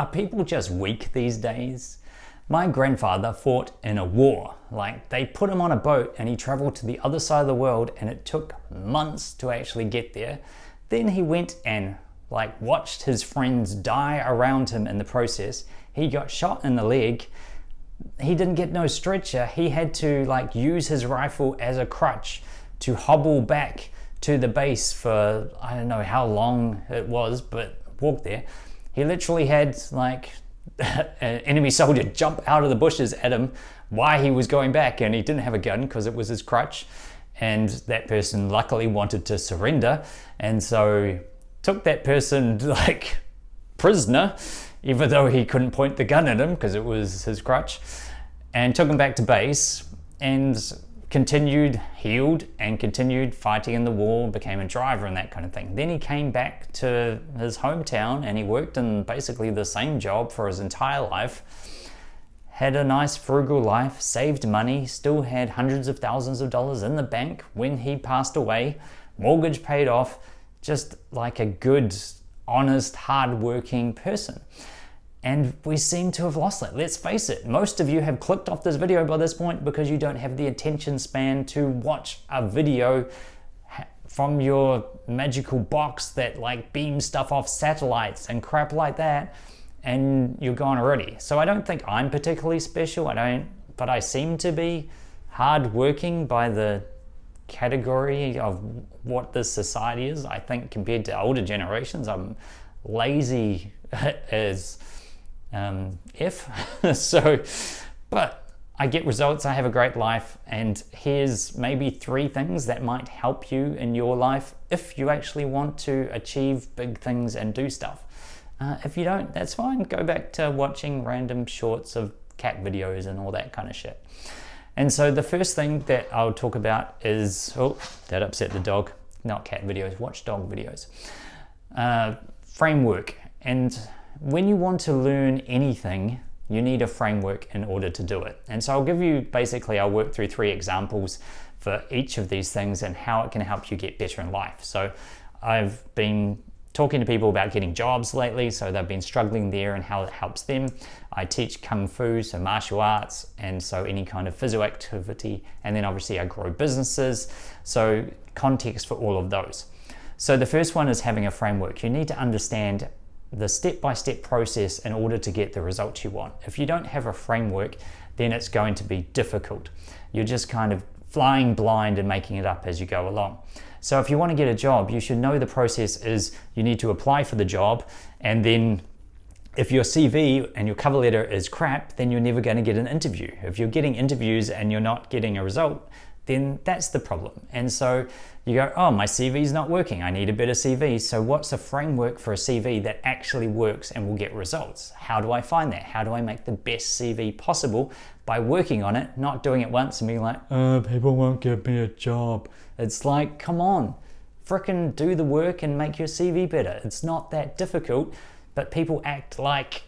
Are people just weak these days? My grandfather fought in a war. Like, they put him on a boat and he traveled to the other side of the world, and it took months to actually get there. Then he went and watched his friends die around him in the process. He got shot in the leg. He didn't get no stretcher. He had to use his rifle as a crutch to hobble back to the base for, I don't know how long it was, but walk there. He literally had an enemy soldier jump out of the bushes at him while he was going back, and he didn't have a gun because it was his crutch, and that person luckily wanted to surrender, and so took that person prisoner, even though he couldn't point the gun at him because it was his crutch, and took him back to base and continued, healed, and continued fighting in the war, became a driver and that kind of thing. Then he came back to his hometown and he worked in basically the same job for his entire life, had a nice frugal life, saved money, still had hundreds of thousands of dollars in the bank when he passed away, mortgage paid off, just like a good, honest, hard-working person. And we seem to have lost that. Let's face it, most of you have clicked off this video by this point because you don't have the attention span to watch a video from your magical box that beams stuff off satellites and crap like that, and you're gone already. So I don't think I'm particularly special, but I seem to be hard-working by the category of what this society is. I think compared to older generations, I'm lazy as but I get results, I have a great life, and here's maybe 3 things that might help you in your life if you actually want to achieve big things and do stuff. If you don't, that's fine. Go back to watching random shorts of cat videos and all that kind of shit. And so the first thing that I'll talk about is, oh, that upset the dog, not cat videos, watch dog videos. Framework. And when you want to learn anything, you need a framework in order to do it. And so I'll work through 3 examples for each of these things and how it can help you get better in life. So I've been talking to people about getting jobs lately, so they've been struggling there and how it helps them. I teach Kung Fu, so martial arts, and so any kind of physical activity. And then obviously I grow businesses, so context for all of those. So the first one is having a framework. You need to understand the step-by-step process in order to get the results you want. If you don't have a framework, then it's going to be difficult. You're just kind of flying blind and making it up as you go along. So if you want to get a job, you should know the process is you need to apply for the job, and then if your CV and your cover letter is crap, then you're never going to get an interview. If you're getting interviews and you're not getting a result, then that's the problem. And so you go, oh, my CV is not working, I need a better CV. So what's a framework for a CV that actually works and will get results? How do I find that? How do I make the best CV possible by working on it, not doing it once and being like, oh, people won't give me a job. It's like, come on, frickin' do the work and make your CV better. It's not that difficult, but people act like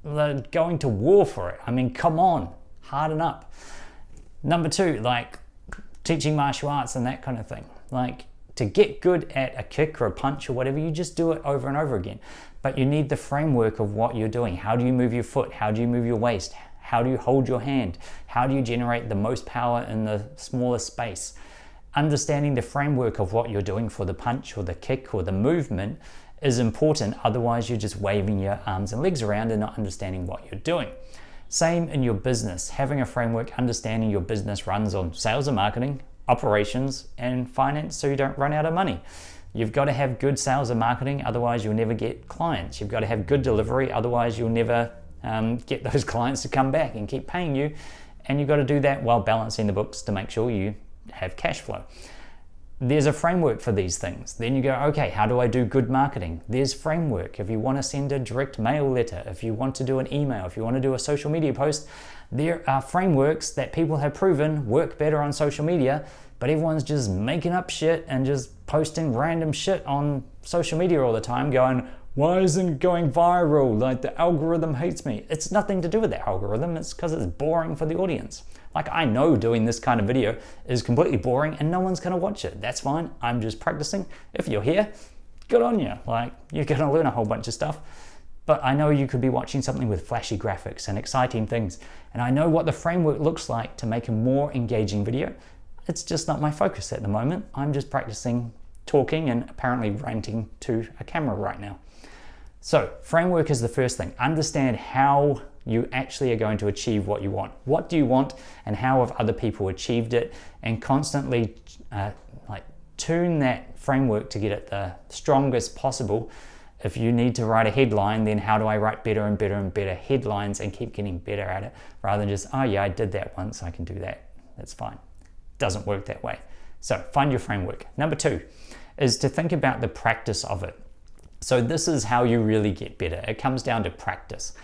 they're going to war for it. I mean, come on, harden up. Number 2, teaching martial arts and that kind of thing. To get good at a kick or a punch or whatever, you just do it over and over again. But you need the framework of what you're doing. How do you move your foot? How do you move your waist? How do you hold your hand? How do you generate the most power in the smallest space? Understanding the framework of what you're doing for the punch or the kick or the movement is important. Otherwise, you're just waving your arms and legs around and not understanding what you're doing. Same in your business. Having a framework, understanding your business runs on sales and marketing, operations, and finance, so you don't run out of money. You've got to have good sales and marketing, otherwise you'll never get clients. You've got to have good delivery, otherwise you'll never get those clients to come back and keep paying you. And you've got to do that while balancing the books to make sure you have cash flow. There's a framework for these things. Then you go, okay, how do I do good marketing? There's framework. If you want to send a direct mail letter, if you want to do an email, if you want to do a social media post, there are frameworks that people have proven work better on social media, but everyone's just making up shit and just posting random shit on social media all the time going, why isn't it going viral? The algorithm hates me. It's nothing to do with the algorithm. It's because it's boring for the audience. I know doing this kind of video is completely boring and no one's going to watch it. That's fine. I'm just practicing. If you're here, good on you. You're going to learn a whole bunch of stuff. but I know you could be watching something with flashy graphics and exciting things, and I know what the framework looks like to make a more engaging video. It's just not my focus at the moment. I'm just practicing talking and apparently ranting to a camera right now. So framework is the first thing. Understand how you actually are going to achieve what you want. What do you want and how have other people achieved it, and constantly tune that framework to get it the strongest possible. If you need to write a headline, then how do I write better and better and better headlines and keep getting better at it, rather than just, oh yeah, I did that once, I can do that, that's fine. Doesn't work that way. So find your framework. Number 2 is to think about the practice of it. So this is how you really get better. It comes down to practice.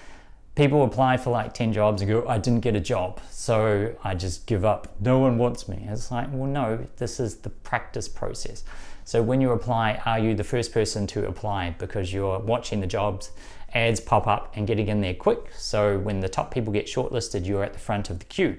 People apply for like 10 jobs and go, I didn't get a job, so I just give up. No one wants me. It's like, well, no, this is the practice process. So when you apply, are you the first person to apply because you're watching the jobs, ads pop up and getting in there quick? So when the top people get shortlisted, you're at the front of the queue.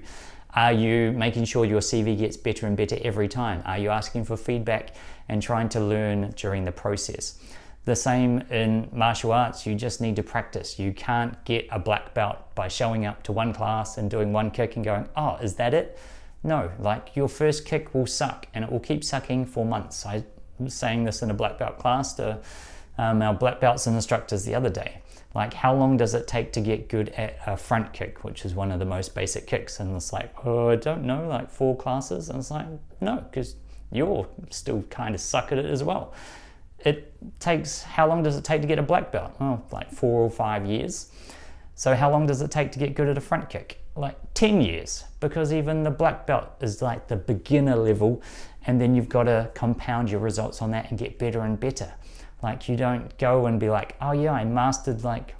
Are you making sure your CV gets better and better every time? Are you asking for feedback and trying to learn during the process? The same in martial arts, you just need to practice. You can't get a black belt by showing up to one class and doing one kick and going, oh, is that it? No, like your first kick will suck and it will keep sucking for months. I was saying this in a black belt class to our black belts and instructors the other day. Like, how long does it take to get good at a front kick, which is one of the most basic kicks? And it's like, oh, I don't know, like 4 classes. And it's like, no, because you're still kind of suck at it as well. It takes, how long does it take to get a black belt? Oh, like 4 or 5 years. So how long does it take to get good at a front kick? Like 10 years, because even the black belt is like the beginner level, and then you've got to compound your results on that and get better and better. Like, you don't go and be like, oh yeah, I mastered like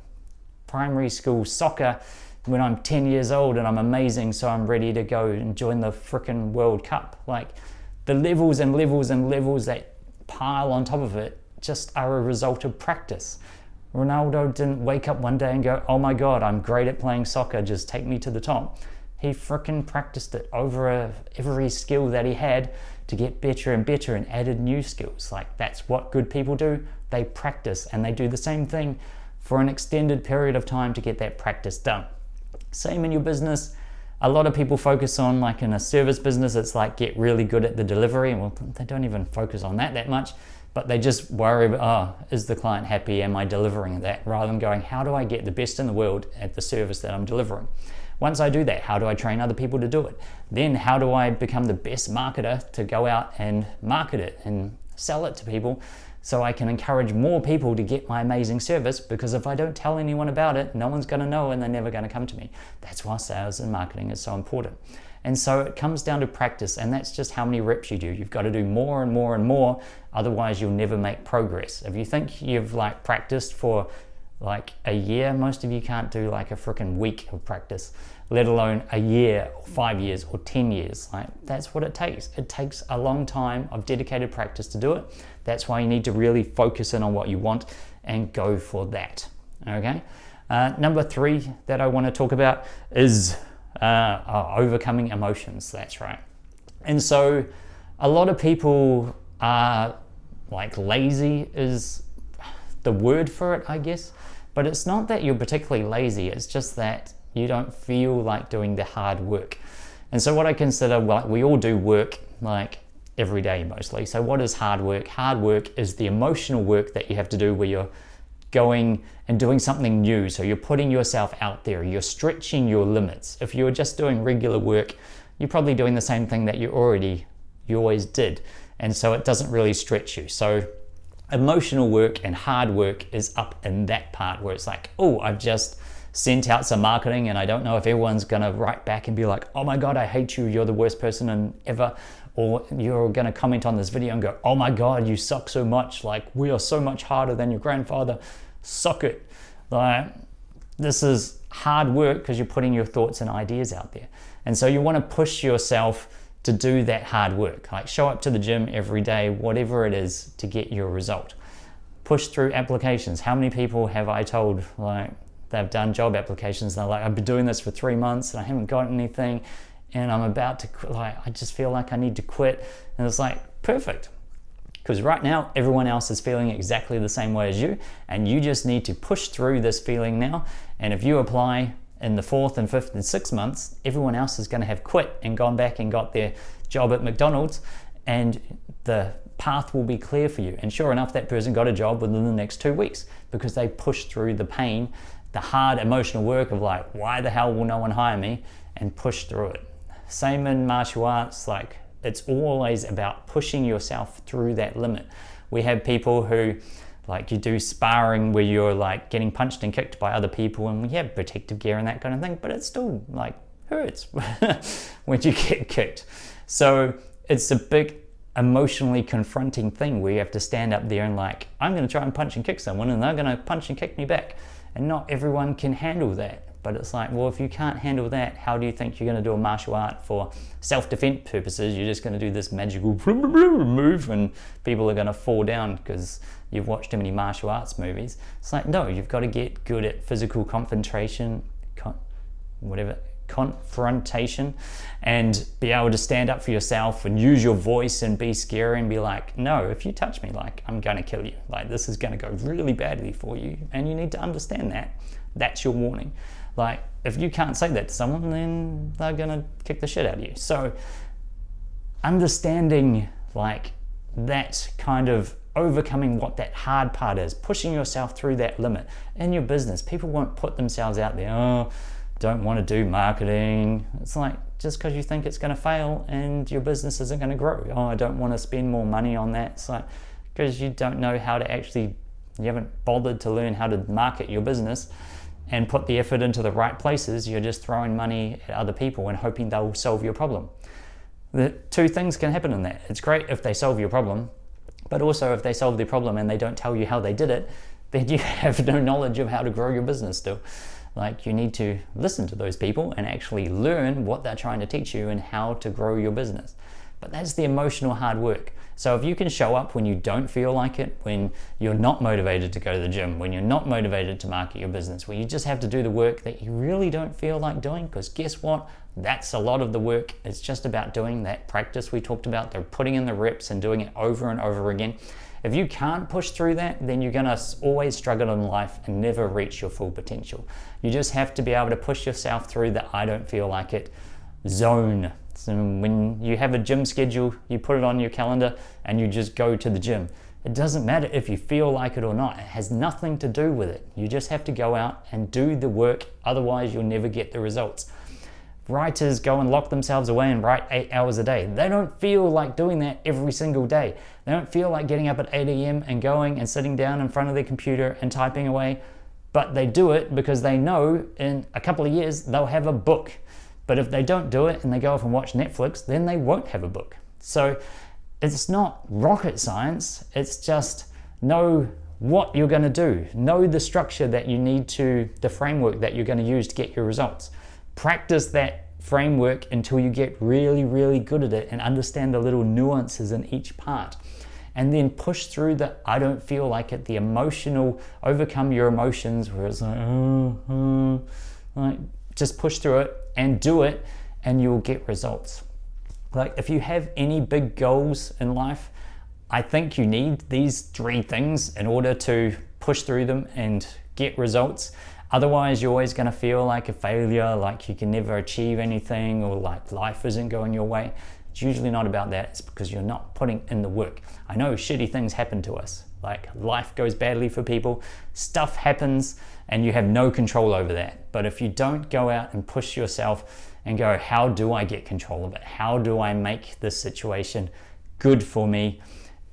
primary school soccer when I'm 10 years old and I'm amazing, so I'm ready to go and join the frickin' World Cup. Like, the levels and levels and levels that pile on top of it just are a result of practice. Ronaldo didn't wake up one day and go, oh my God, I'm great at playing soccer, just take me to the top. He frickin' practiced it over every skill that he had to get better and better, and added new skills. Like, that's what good people do. They practice, and they do the same thing for an extended period of time to get that practice done. Same in your business. A lot of people focus on, like in a service business, it's like get really good at the delivery. Well, they don't even focus on that much, but they just worry about, oh, is the client happy? Am I delivering that? Rather than going, how do I get the best in the world at the service that I'm delivering? Once I do that, how do I train other people to do it? Then how do I become the best marketer to go out and market it and sell it to people, so I can encourage more people to get my amazing service? Because if I don't tell anyone about it, no one's going to know and they're never going to come to me. That's why sales and marketing is so important. And so it comes down to practice, and that's just how many reps you do. You've got to do more and more and more, otherwise you'll never make progress. If you think you've like practiced for like a year, most of you can't do like a freaking week of practice, let alone a year or 5 years or 10 years. Like, that's what it takes. It takes a long time of dedicated practice to do it. That's why you need to really focus in on what you want and go for that. Okay. Number 3 that I want to talk about is overcoming emotions. That's right. And so a lot of people are like, lazy is the word for it, I guess. But it's not that you're particularly lazy, it's just that you don't feel like doing the hard work. And so what I consider, well, we all do work like every day mostly. So what is hard work? Hard work is the emotional work that you have to do where you're going and doing something new. So you're putting yourself out there, you're stretching your limits. If you're just doing regular work, you're probably doing the same thing that you always did. And so it doesn't really stretch you. So emotional work and hard work is up in that part where it's like, oh, I've just sent out some marketing and I don't know if everyone's gonna write back and be like, oh my God, I hate you, you're the worst person ever. Or you're gonna comment on this video and go, oh my God, you suck so much. Like, we are so much harder than your grandfather. Suck it. Like, this is hard work because you're putting your thoughts and ideas out there. And so you wanna push yourself to do that hard work. Like, show up to the gym every day, whatever it is, to get your result. Push through applications. How many people have I told, like, they've done job applications and they're like, I've been doing this for 3 months and I haven't got anything and I'm about to, like, I just feel like I need to quit. And it's like, perfect. Because right now, everyone else is feeling exactly the same way as you, and you just need to push through this feeling now. And if you apply in the 4th and 5th and 6th months, everyone else is going to have quit and gone back and got their job at McDonald's, and the path will be clear for you. And sure enough, that person got a job within the next 2 weeks because they pushed through the pain, the hard emotional work of like, why the hell will no one hire me, and push through it. Same in martial arts, like it's always about pushing yourself through that limit. We have people who, like, you do sparring where you're like getting punched and kicked by other people, and we have protective gear and that kind of thing, but it still like hurts when you get kicked. So it's a big emotionally confronting thing where you have to stand up there and like, I'm going to try and punch and kick someone and they're going to punch and kick me back. And not everyone can handle that. But it's like, well, if you can't handle that, how do you think you're going to do a martial art for self-defense purposes? You're just going to do this magical move and people are going to fall down because you've watched too many martial arts movies. It's like, no, you've got to get good at physical confrontation, confrontation, and be able to stand up for yourself and use your voice and be scary and be like, no, if you touch me, like, I'm going to kill you. Like, this is going to go really badly for you. And you need to understand that. That's your warning. Like, if you can't say that to someone, then they're gonna kick the shit out of you. So understanding like that kind of overcoming what that hard part is, pushing yourself through that limit in your business. People won't put themselves out there, oh, don't want to do marketing. It's like, just because you think it's going to fail and your business isn't going to grow. Oh, I don't want to spend more money on that. It's like, because you don't know how to actually, you haven't bothered to learn how to market your business and put the effort into the right places. You're just throwing money at other people and hoping they'll solve your problem. The two things can happen in that. It's great if they solve your problem, but also if they solve the problem and they don't tell you how they did it, then you have no knowledge of how to grow your business still. Like, you need to listen to those people and actually learn what they're trying to teach you and how to grow your business. But that's the emotional hard work. So if you can show up when you don't feel like it, when you're not motivated to go to the gym, when you're not motivated to market your business, when you just have to do the work that you really don't feel like doing, because guess what? That's a lot of the work. It's just about doing that practice we talked about. They're putting in the reps and doing it over and over again. If you can't push through that, then you're gonna always struggle in life and never reach your full potential. You just have to be able to push yourself through the I don't feel like it zone. So when you have a gym schedule, you put it on your calendar and you just go to the gym. It doesn't matter if you feel like it or not. It has nothing to do with it. You just have to go out and do the work. Otherwise, you'll never get the results. Writers go and lock themselves away and write 8 hours a day. They don't feel like doing that every single day. They don't feel like getting up at 8 a.m. and going and sitting down in front of their computer and typing away. But they do it because they know in a couple of years they'll have a book. But if they don't do it and they go off and watch Netflix, then they won't have a book. So it's not rocket science. It's just know what you're going to do. Know the structure that you need to, the framework that you're going to use to get your results. Practice that framework until you get really, really good at it and understand the little nuances in each part. And then push through the I don't feel like it, the emotional, overcome your emotions where it's like, like just push through it and do it and you'll get results. Like, if you have any big goals in life, I think you need these 3 things in order to push through them and get results. Otherwise, you're always going to feel like a failure, like you can never achieve anything, or like life isn't going your way. It's usually not about that. It's because you're not putting in the work. I know shitty things happen to us. Like, life goes badly for people, stuff happens, and you have no control over that. But if you don't go out and push yourself and go, how do I get control of it? How do I make this situation good for me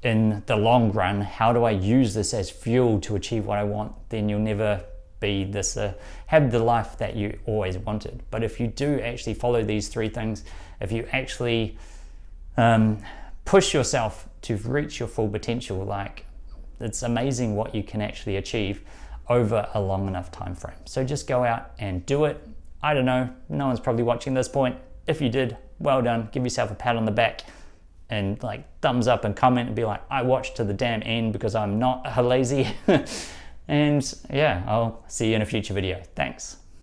in the long run? How do I use this as fuel to achieve what I want? Then you'll never be this, have the life that you always wanted. But if you do actually follow these 3 things, if you actually push yourself to reach your full potential, like, it's amazing what you can actually achieve over a long enough time frame. So just go out and do it. I don't know, no one's probably watching this point. If you did, well done. Give yourself a pat on the back and like thumbs up and comment and be like, I watched to the damn end because I'm not lazy. And yeah, I'll see you in a future video. Thanks.